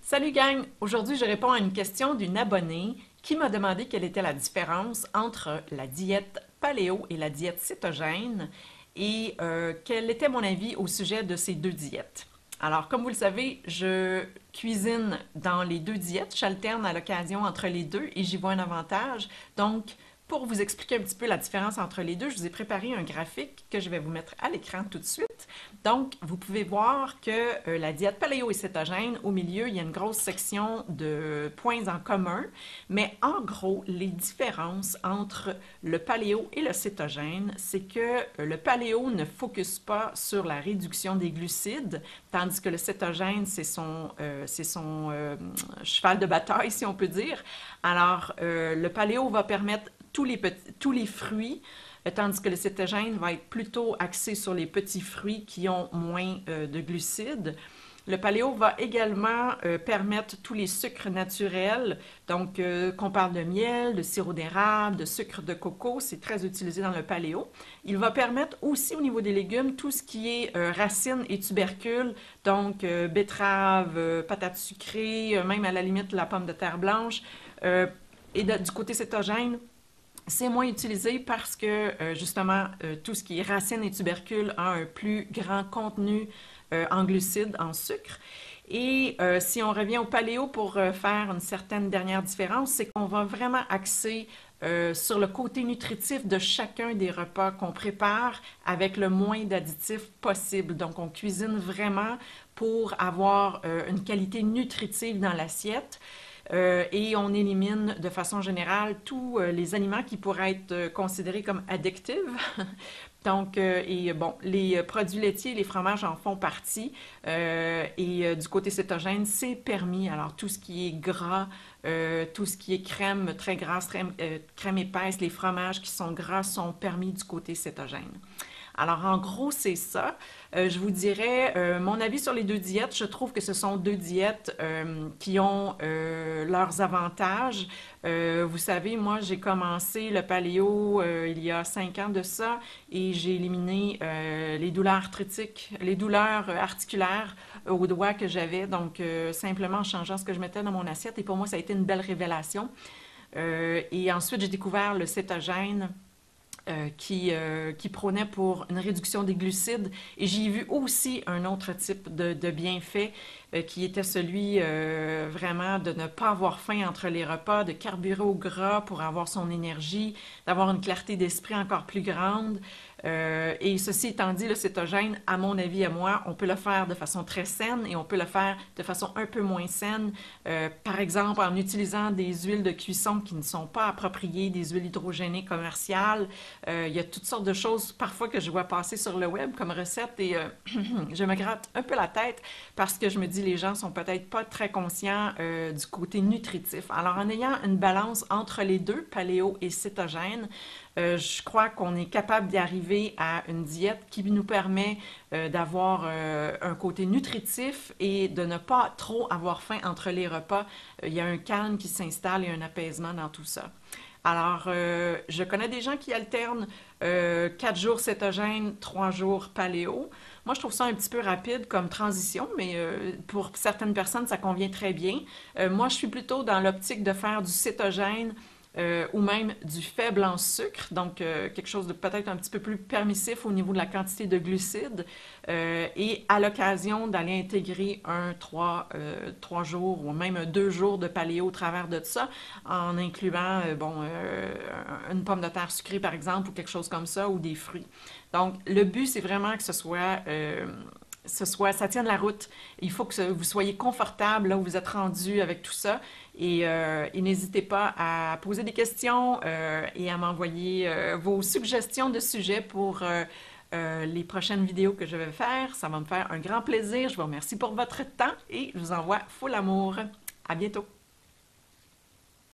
Salut gang! Aujourd'hui, je réponds à une question d'une abonnée qui m'a demandé quelle était la différence entre la diète paléo et la diète cétogène et quel était mon avis au sujet de ces deux diètes. Alors, comme vous le savez, je cuisine dans les deux diètes, j'alterne à l'occasion entre les deux et j'y vois un avantage. Donc, pour vous expliquer un petit peu la différence entre les deux, je vous ai préparé un graphique que je vais vous mettre à l'écran tout de suite. Donc, vous pouvez voir que la diète paléo et cétogène, au milieu, il y a une grosse section de points en commun, mais en gros, les différences entre le paléo et le cétogène, c'est que le paléo ne focus pas sur la réduction des glucides, tandis que le cétogène, c'est son cheval de bataille, si on peut dire. Alors, le paléo va permettre tous les fruits, tandis que le cétogène va être plutôt axé sur les petits fruits qui ont moins de glucides. Le paléo va également permettre tous les sucres naturels, donc qu'on parle de miel, de sirop d'érable, de sucre de coco, c'est très utilisé dans le paléo. Il va permettre aussi au niveau des légumes tout ce qui est racines et tubercules, donc betteraves, patates sucrées, même à la limite la pomme de terre blanche. Du côté cétogène, c'est moins utilisé parce que justement tout ce qui est racines et tubercules a un plus grand contenu en glucides, en sucre. Et si on revient au paléo pour faire une certaine dernière différence, c'est qu'on va vraiment axer sur le côté nutritif de chacun des repas qu'on prépare avec le moins d'additifs possible. Donc on cuisine vraiment pour avoir une qualité nutritive dans l'assiette. Et on élimine de façon générale tous les aliments qui pourraient être considérés comme addictifs. Donc, les produits laitiers et les fromages en font partie. Du côté cétogène, c'est permis. Alors, tout ce qui est gras, tout ce qui est crème très grasse, crème épaisse, les fromages qui sont gras sont permis du côté cétogène. Alors, en gros, c'est ça. Je vous dirais mon avis sur les deux diètes. Je trouve que ce sont deux diètes qui ont leurs avantages. Vous savez, moi, j'ai commencé le paléo il y a 5 ans de ça et j'ai éliminé les douleurs arthritiques, les douleurs articulaires aux doigts que j'avais. Donc, simplement en changeant ce que je mettais dans mon assiette. Et pour moi, ça a été une belle révélation. Et ensuite, j'ai découvert le cétogène qui prônait pour une réduction des glucides. Et j'ai vu aussi un autre type de bienfait qui était celui vraiment de ne pas avoir faim entre les repas, de carburer au gras pour avoir son énergie, d'avoir une clarté d'esprit encore plus grande. Et ceci étant dit, le cétogène, à mon avis, à moi, on peut le faire de façon très saine et on peut le faire de façon un peu moins saine. Par exemple, en utilisant des huiles de cuisson qui ne sont pas appropriées, des huiles hydrogénées commerciales. Il y a toutes sortes de choses parfois que je vois passer sur le web comme recettes et je me gratte un peu la tête parce que je me dis les gens sont peut-être pas très conscients du côté nutritif. Alors en ayant une balance entre les deux, paléo et cétogène, je crois qu'on est capable d'y arriver à une diète qui nous permet d'avoir un côté nutritif et de ne pas trop avoir faim entre les repas. Il y a un calme qui s'installe et un apaisement dans tout ça. Alors, je connais des gens qui alternent 4 jours cétogène, 3 jours paléo. Moi, je trouve ça un petit peu rapide comme transition, mais pour certaines personnes, ça convient très bien. Moi, je suis plutôt dans l'optique de faire du cétogène ou même du faible en sucre, donc quelque chose de peut-être un petit peu plus permissif au niveau de la quantité de glucides, et à l'occasion d'aller intégrer trois jours ou même 2 jours de paléo au travers de ça, en incluant une pomme de terre sucrée par exemple ou quelque chose comme ça ou des fruits. Donc le but c'est vraiment que ça tienne la route. Il faut que vous soyez confortable là où vous êtes rendu avec tout ça. Et n'hésitez pas à poser des questions et à m'envoyer vos suggestions de sujets pour les prochaines vidéos que je vais faire. Ça va me faire un grand plaisir. Je vous remercie pour votre temps et je vous envoie full amour. À bientôt.